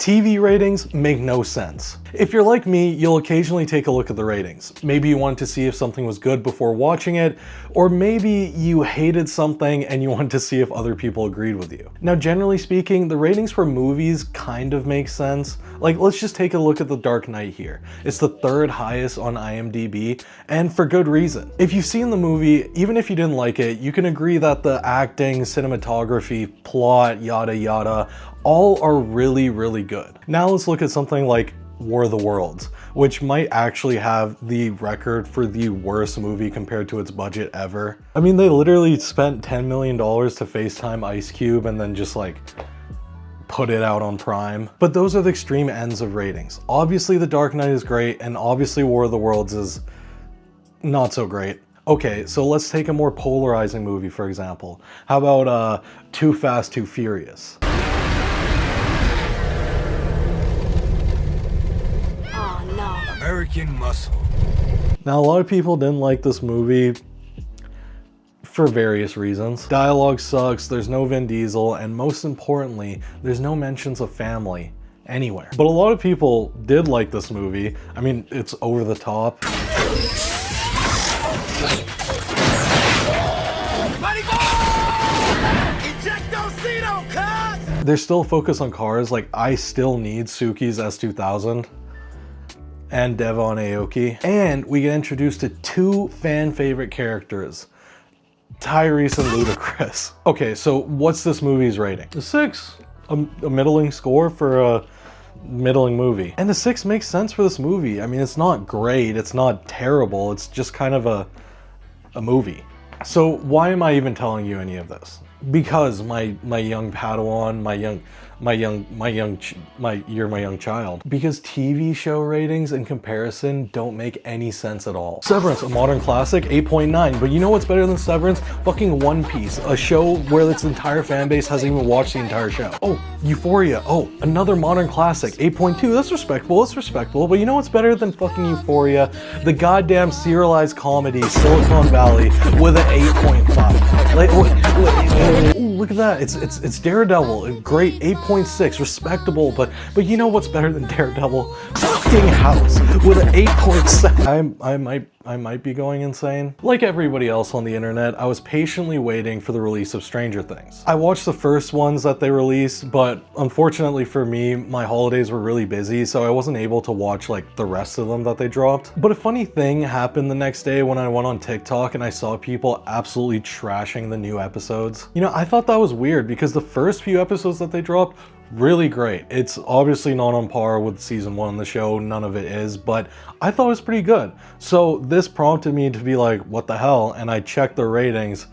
TV ratings make no sense. If you're like me, you'll occasionally take a look at the ratings. Maybe you wanted to see if something was good before watching it, or maybe you hated something and you wanted to see if other people agreed with you. Now, generally speaking, the ratings for movies kind of make sense. Like, let's just take a look at The Dark Knight here. It's the third highest on IMDb, and for good reason. If you've seen the movie, even if you didn't like it, you can agree that the acting, cinematography, plot, yada yada, all are really, really good. Now let's look at something like War of the Worlds, which might actually have the record for the worst movie compared to its budget ever. I mean, they literally spent $10 million to FaceTime Ice Cube and then just like put it out on Prime. But those are the extreme ends of ratings. Obviously The Dark Knight is great, and obviously War of the Worlds is not so great. Okay, so let's take a more polarizing movie, for example. How about Too Fast, Too Furious? American Muscle. Now, a lot of people didn't like this movie for various reasons. Dialogue sucks, there's no Vin Diesel, and most importantly, there's no mentions of family anywhere. But a lot of people did like this movie. I mean, it's over the top. They're still focused on cars. Like, I still need Suki's S2000. And Devon Aoki. And we get introduced to two fan favorite characters, Tyrese and Ludacris. Okay, so what's this movie's rating? A 6. A middling score for a middling movie. And a 6 makes sense for this movie. I mean, it's not great, it's not terrible, it's just kind of a movie. So why am I even telling you any of this? Because my young Padawan, you're my young child. Because TV show ratings in comparison don't make any sense at all. Severance, a modern classic, 8.9. But you know what's better than Severance? Fucking One Piece, a show where its entire fan base hasn't even watched the entire show. Oh, Euphoria, oh, another modern classic, 8.2. That's respectable. But you know what's better than fucking Euphoria? The goddamn serialized comedy Silicon Valley with an 8.5. Like, ooh, look at that. It's Daredevil. Great, 8.6, respectable, but you know what's better than Daredevil? Fucking House with an 8.7. I might be going insane. Like everybody else on the internet, I was patiently waiting for the release of Stranger Things. I watched the first ones that they released, but unfortunately for me, my holidays were really busy, so I wasn't able to watch like the rest of them that they dropped. But a funny thing happened the next day when I went on TikTok and I saw people absolutely trashing the new episodes. You know, I thought that was weird because the first few episodes that they dropped, really great. It's obviously not on par with season 1 of the show, none of it is, but I thought it was pretty good. So this prompted me to be like, what the hell? And I checked the ratings.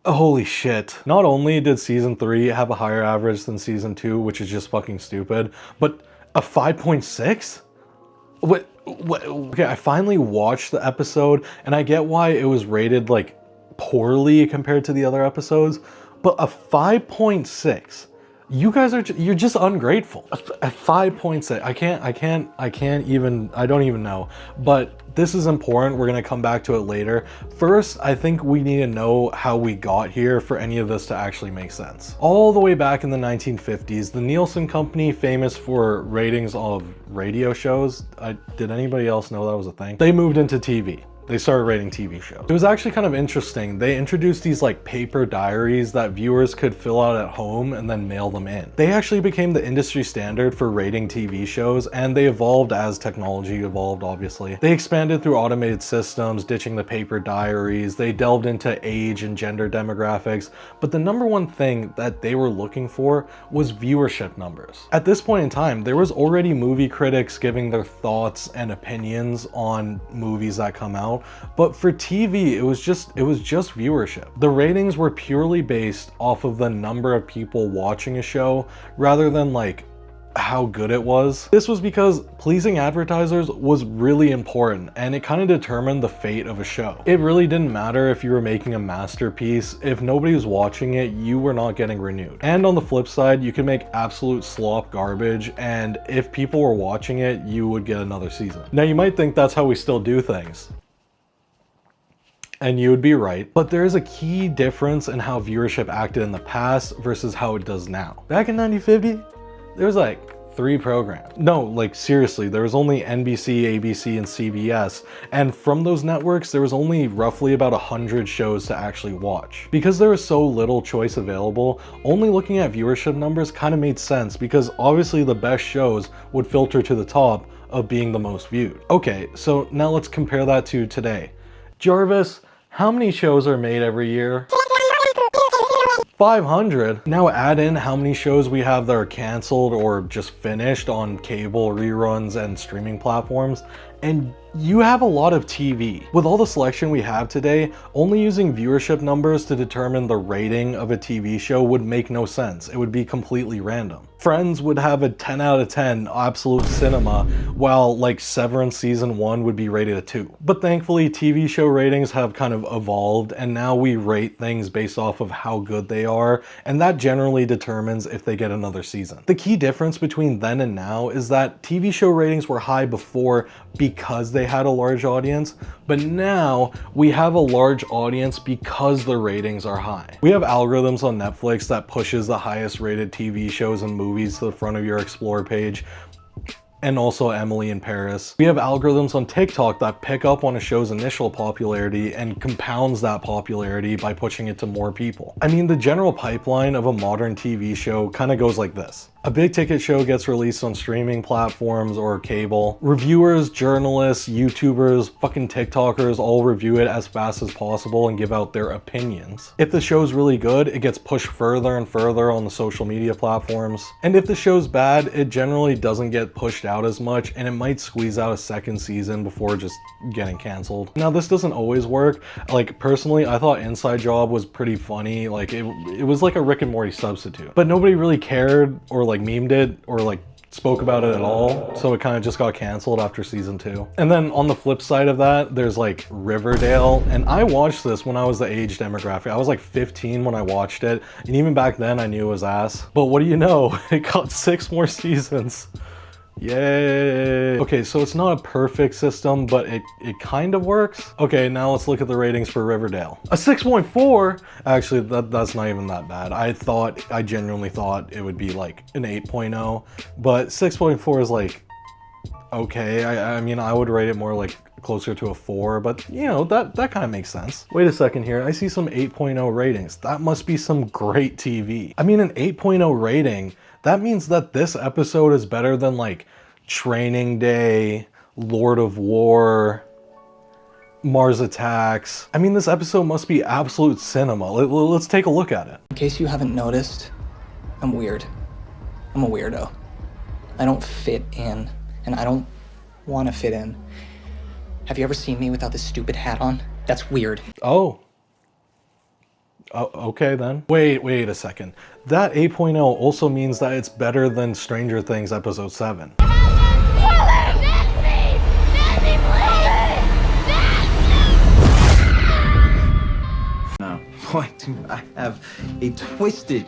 Holy shit. Not only did season 3 have a higher average than season 2, which is just fucking stupid, but a 5.6? What? Okay, I finally watched the episode and I get why it was rated like poorly compared to the other episodes, but a 5.6, you guys are, you're just ungrateful. A 5.6, I don't even know, but this is important. We're gonna come back to it later. First, I think we need to know how we got here for any of this to actually make sense. All the way back in the 1950s, the Nielsen Company, famous for ratings of radio shows, did anybody else know that was a thing? They moved into TV. They started rating TV shows. It was actually kind of interesting. They introduced these like paper diaries that viewers could fill out at home and then mail them in. They actually became the industry standard for rating TV shows, and they evolved as technology evolved, obviously. They expanded through automated systems, ditching the paper diaries. They delved into age and gender demographics, but the number one thing that they were looking for was viewership numbers. At this point in time, there was already movie critics giving their thoughts and opinions on movies that come out. But for TV, it was just viewership. The ratings were purely based off of the number of people watching a show rather than like how good it was. This was because pleasing advertisers was really important, and it kind of determined the fate of a show. It really didn't matter if you were making a masterpiece. If nobody was watching it, you were not getting renewed. And on the flip side, you could make absolute slop garbage, and if people were watching it, you would get another season. Now you might think that's how we still do things. And you would be right, but there is a key difference in how viewership acted in the past versus how it does now. Back in 1950, There's like 3 programs. No, like seriously, there was only NBC, ABC, and CBS, and from those networks, there was only roughly about 100 shows to actually watch. Because there was so little choice available, only looking at viewership numbers kind of made sense, because obviously the best shows would filter to the top of being the most viewed. Okay, so now let's compare that to today. Jarvis, how many shows are made every year? 500. Now add in how many shows we have that are canceled or just finished on cable, reruns, and streaming platforms, and you have a lot of TV. With all the selection we have today, only using viewership numbers to determine the rating of a TV show would make no sense. It would be completely random. Friends would have a 10 out of 10 absolute cinema, while like Severance season 1 would be rated a 2. But thankfully, TV show ratings have kind of evolved, and now we rate things based off of how good they are, and that generally determines if they get another season. The key difference between then and now is that TV show ratings were high before because they had a large audience, but now we have a large audience because the ratings are high. We have algorithms on Netflix that pushes the highest rated TV shows and movies to the front of your Explore page, and also Emily in Paris. We have algorithms on TikTok that pick up on a show's initial popularity and compounds that popularity by pushing it to more people. I mean, the general pipeline of a modern TV show kind of goes like this. A big ticket show gets released on streaming platforms or cable. Reviewers, journalists, YouTubers, fucking TikTokers all review it as fast as possible and give out their opinions. If the show's really good, it gets pushed further and further on the social media platforms. And if the show's bad, it generally doesn't get pushed out as much, and it might squeeze out a second season before just getting canceled. Now, this doesn't always work. Like, personally, I thought Inside Job was pretty funny. Like, it was like a Rick and Morty substitute. But nobody really cared or like memed it or like spoke about it at all, so it kind of just got canceled after season 2. And then on the flip side of that, there's like Riverdale, and I watched this when I was the age demographic. I was like 15 when I watched it, and even back then I knew it was ass. But what do you know? It got 6 more seasons. Yay! Okay, so it's not a perfect system, but it kind of works. Okay, now let's look at the ratings for Riverdale. A 6.4? Actually, that's not even that bad. I genuinely thought it would be like an 8.0, but 6.4 is like, okay. I mean, I would rate it more like closer to a 4, but you know, that kind of makes sense. Wait a second here, I see some 8.0 ratings. That must be some great TV. I mean, an 8.0 rating, that means that this episode is better than like Training Day, Lord of War, Mars Attacks. I mean, this episode must be absolute cinema. Let's take a look at it. In case you haven't noticed, I'm weird. I'm a weirdo. I don't fit in, and I don't want to fit in. Have you ever seen me without this stupid hat on? That's weird. Oh, okay then. Wait a second. That 8.0 also means that it's better than Stranger Things episode 7. Now, boy, do I have a twisted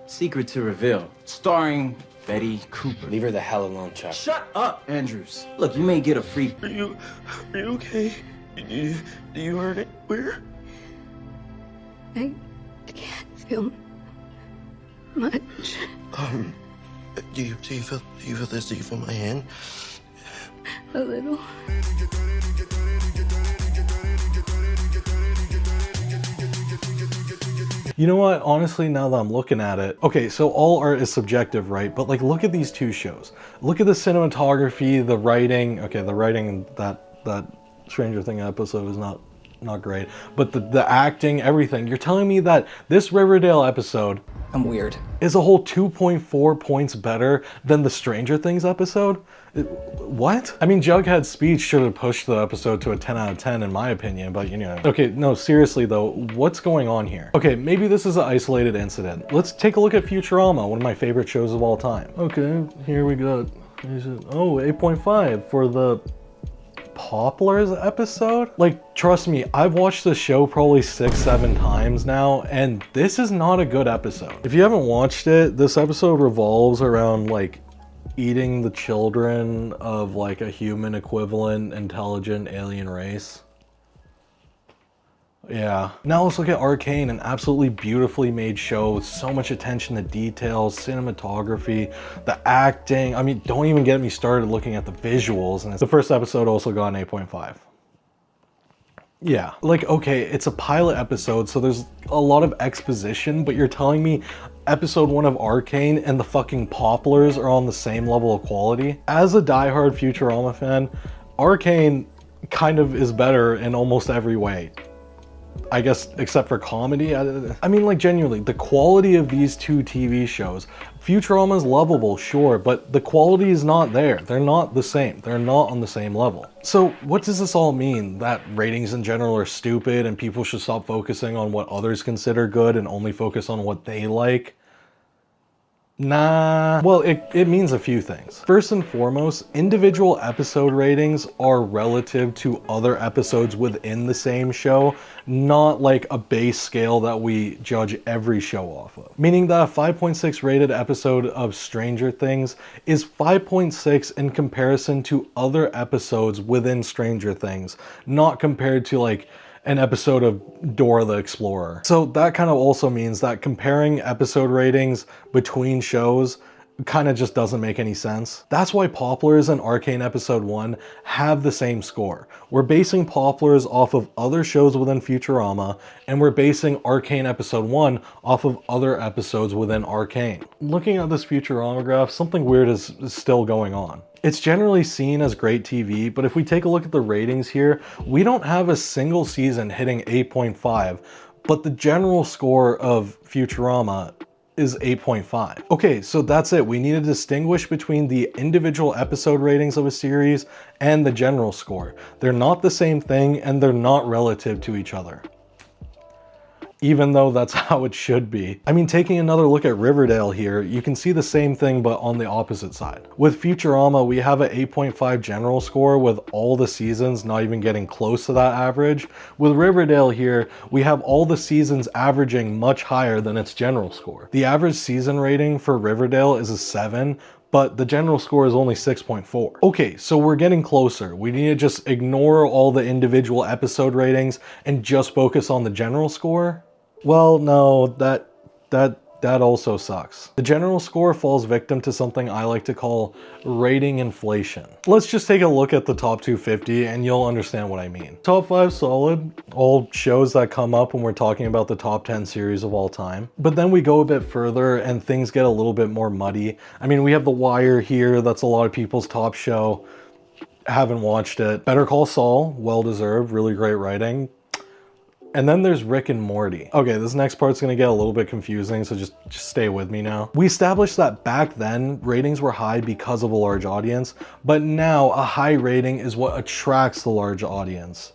secret to reveal, starring Betty Cooper. Leave her the hell alone, Chuck. Shut up, Andrews. Look, you may get a free... Are you okay? Do you hurt it? Where? I can't feel much. Do you feel this? Do you feel my hand? A little. You know what? Honestly, now that I'm looking at it, okay, so all art is subjective, right? But like, look at these 2 shows. Look at the cinematography, the writing. Okay, the writing in that Stranger Things episode is not great, but the acting, everything. You're telling me that this Riverdale episode, I'm weird, is a whole 2.4 points better than the Stranger Things episode? What? I mean, Jughead's speech should have pushed the episode to a 10 out of 10 in my opinion, but you know. Okay, no, seriously though, what's going on here? Okay, maybe this is an isolated incident. Let's take a look at Futurama, one of my favorite shows of all time. Okay, here we go. Oh, 8.5 for the Poplars episode? Like, trust me, I've watched the show probably 6-7 times now, and this is not a good episode. If you haven't watched it, this episode revolves around like eating the children of like a human equivalent intelligent alien race. Yeah. Now let's look at Arcane, an absolutely beautifully made show with so much attention to details, cinematography, the acting. I mean, don't even get me started looking at the visuals. And the first episode also got an 8.5. Yeah, like, okay, it's a pilot episode, so there's a lot of exposition, but you're telling me episode 1 of Arcane and the fucking Poplars are on the same level of quality? As a diehard Futurama fan, Arcane kind of is better in almost every way. I guess, except for comedy. I mean, like, genuinely, the quality of these two TV shows, Futurama's lovable, sure, but the quality is not there. They're not the same. They're not on the same level. So what does this all mean? That ratings in general are stupid and people should stop focusing on what others consider good and only focus on what they like? Nah. Well, it means a few things. First and foremost, individual episode ratings are relative to other episodes within the same show, not like a base scale that we judge every show off of. Meaning that a 5.6 rated episode of Stranger Things is 5.6 in comparison to other episodes within Stranger Things, not compared to like an episode of Dora the Explorer. So that kind of also means that comparing episode ratings between shows kind of just doesn't make any sense. That's why Poplars and Arcane episode 1 have the same score. We're basing Poplars off of other shows within Futurama, and we're basing Arcane episode 1 off of other episodes within Arcane. Looking at this Futurama graph, something weird is still going on. It's generally seen as great TV, but if we take a look at the ratings here, we don't have a single season hitting 8.5, but the general score of Futurama is 8.5. Okay, so that's it. We need to distinguish between the individual episode ratings of a series and the general score. They're not the same thing and they're not relative to each other. Even though that's how it should be. I mean, taking another look at Riverdale here, you can see the same thing but on the opposite side. With Futurama, we have an 8.5 general score with all the seasons not even getting close to that average. With Riverdale here, we have all the seasons averaging much higher than its general score. The average season rating for Riverdale is a 7, but the general score is only 6.4. Okay, so we're getting closer. We need to just ignore all the individual episode ratings and just focus on the general score? Well, no, that also sucks. The general score falls victim to something I like to call rating inflation. Let's just take a look at the top 250 and you'll understand what I mean. Top 5 solid, all shows that come up when we're talking about the top 10 series of all time. But then we go a bit further and things get a little bit more muddy. I mean, we have The Wire here, that's a lot of people's top show. Haven't watched it. Better Call Saul, well deserved, really great writing. And then there's Rick and Morty. Okay, this next part's gonna get a little bit confusing, so just stay with me now. We established that back then, ratings were high because of a large audience, but now a high rating is what attracts the large audience.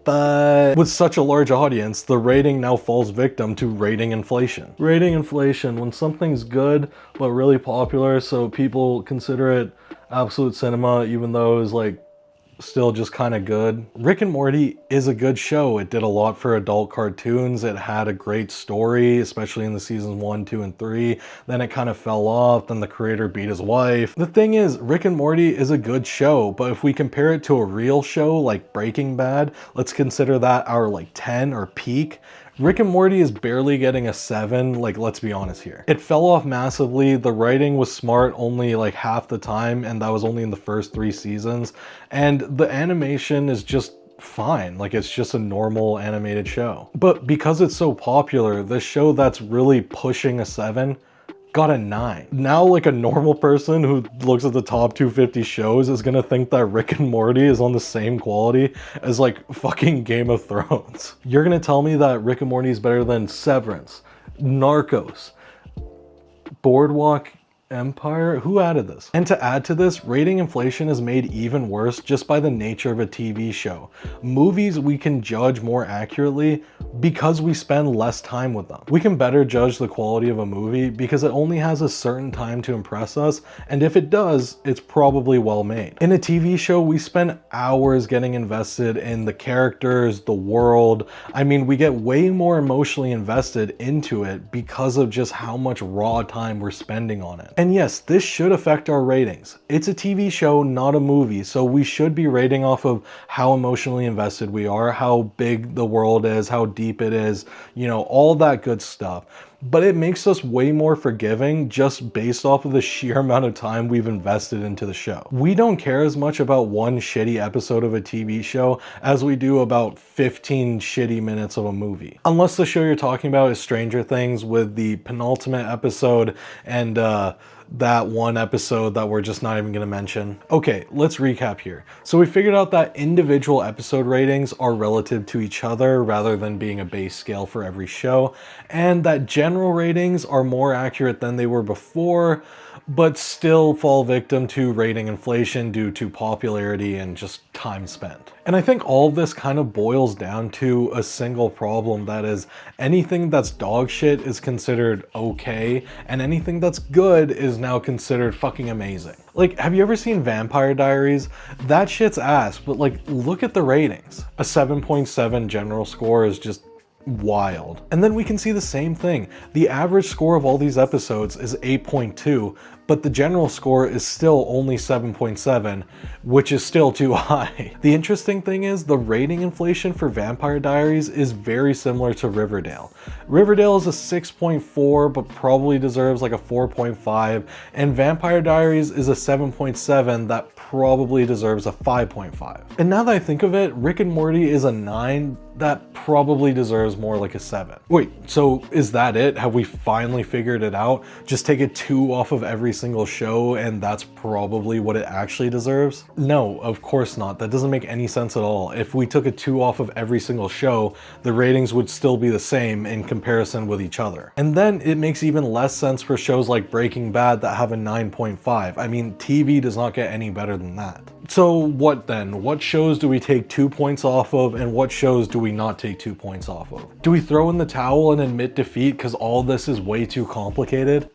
But with such a large audience, the rating now falls victim to rating inflation. Rating inflation, when something's good, but really popular, so people consider it absolute cinema, even though it's like, still just kind of good. Rick and Morty is a good show. It did a lot for adult cartoons. It had a great story, especially in the seasons 1, 2, and 3. Then it kind of fell off. Then the creator beat his wife. The thing is, Rick and Morty is a good show, but if we compare it to a real show like Breaking Bad, let's consider that our like 10 or peak. Rick and Morty is barely getting a 7, like, let's be honest here. It fell off massively. The writing was smart only like half the time, and that was only in the first 3 seasons. And the animation is just fine. Like, it's just a normal animated show. But because it's so popular, the show that's really pushing a 7 got a 9. Now, like, a normal person who looks at the top 250 shows is gonna think that Rick and Morty is on the same quality as like fucking Game of Thrones. You're gonna tell me that Rick and Morty is better than Severance, Narcos, Boardwalk Empire? Who added this? And to add to this, rating inflation is made even worse just by the nature of a TV show. Movies we can judge more accurately because we spend less time with them. We can better judge the quality of a movie because it only has a certain time to impress us, and if it does, it's probably well made. In a TV show, we spend hours getting invested in the characters, the world. I mean, we get way more emotionally invested into it because of just how much raw time we're spending on it. And yes, this should affect our ratings. It's a TV show, not a movie, so we should be rating off of how emotionally invested we are, how big the world is, how deep it is, you know, all that good stuff. But it makes us way more forgiving just based off of the sheer amount of time we've invested into the show. We don't care as much about one shitty episode of a TV show as we do about 15 shitty minutes of a movie. Unless the show you're talking about is Stranger Things with the penultimate episode and that one episode that we're just not even going to mention. Okay, let's recap here. So we figured out that individual episode ratings are relative to each other rather than being a base scale for every show, and that general ratings are more accurate than they were before, but still fall victim to rating inflation due to popularity and just time spent. And I think all of this kind of boils down to a single problem, that is, anything that's dog shit is considered okay, and anything that's good is now considered fucking amazing. Like, have you ever seen Vampire Diaries? That shit's ass, but like, look at the ratings. A 7.7 general score is just wild. And then we can see the same thing. The average score of all these episodes is 8.2, but the general score is still only 7.7, which is still too high. The interesting thing is the rating inflation for Vampire Diaries is very similar to Riverdale. Riverdale is a 6.4, but probably deserves like a 4.5, and Vampire Diaries is a 7.7 that probably deserves a 5.5. And now that I think of it, Rick and Morty is a 9 that probably deserves more like a 7. Wait, so is that it? Have we finally figured it out? Just take a 2 off of every single show and that's probably what it actually deserves? No, of course not. That doesn't make any sense at all. If we took a 2 off of every single show, the ratings would still be the same in comparison with each other. And then it makes even less sense for shows like Breaking Bad that have a 9.5. I mean, TV does not get any better than that. So what then? What shows do we take 2 points off of, and what shows do we not take 2 points off of? Do we throw in the towel and admit defeat because all this is way too complicated?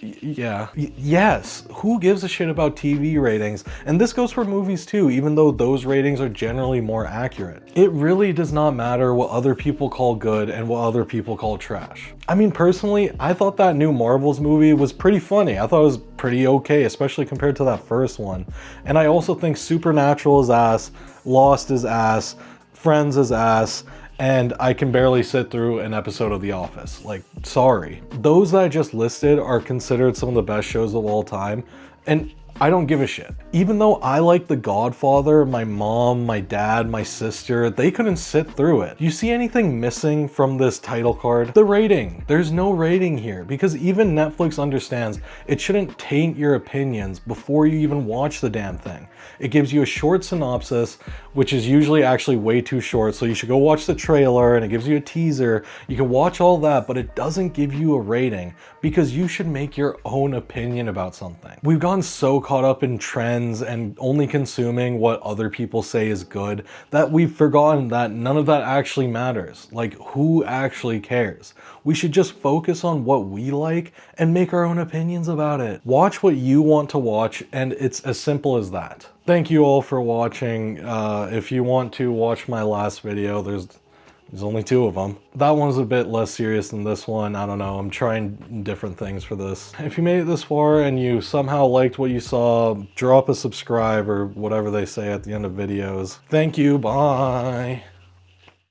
Yes. Who gives a shit about TV ratings? And this goes for movies too, even though those ratings are generally more accurate. It really does not matter what other people call good and what other people call trash. I mean, personally, I thought that new Marvels movie was pretty funny. I thought it was pretty okay, especially compared to that first one. And I also think Supernatural is ass, Lost is ass, Friends is ass, and I can barely sit through an episode of The Office. Like, sorry. Those that I just listed are considered some of the best shows of all time, and I don't give a shit. Even though I like The Godfather, my mom, my dad, my sister, they couldn't sit through it. Do you see anything missing from this title card? The rating. There's no rating here because even Netflix understands it shouldn't taint your opinions before you even watch the damn thing. It gives you a short synopsis, which is usually actually way too short, so you should go watch the trailer, and it gives you a teaser. You can watch all that, but it doesn't give you a rating because you should make your own opinion about something. We've gone so caught up in trends and only consuming what other people say is good that we've forgotten that none of that actually matters. Like, who actually cares? We should just focus on what we like and make our own opinions about it. Watch what you want to watch, and it's as simple as that. Thank you all for watching. If you want to watch my last video, there's only 2 of them. That one's a bit less serious than this one. I don't know, I'm trying different things for this. If you made it this far and you somehow liked what you saw, drop a subscribe or whatever they say at the end of videos. Thank you, bye.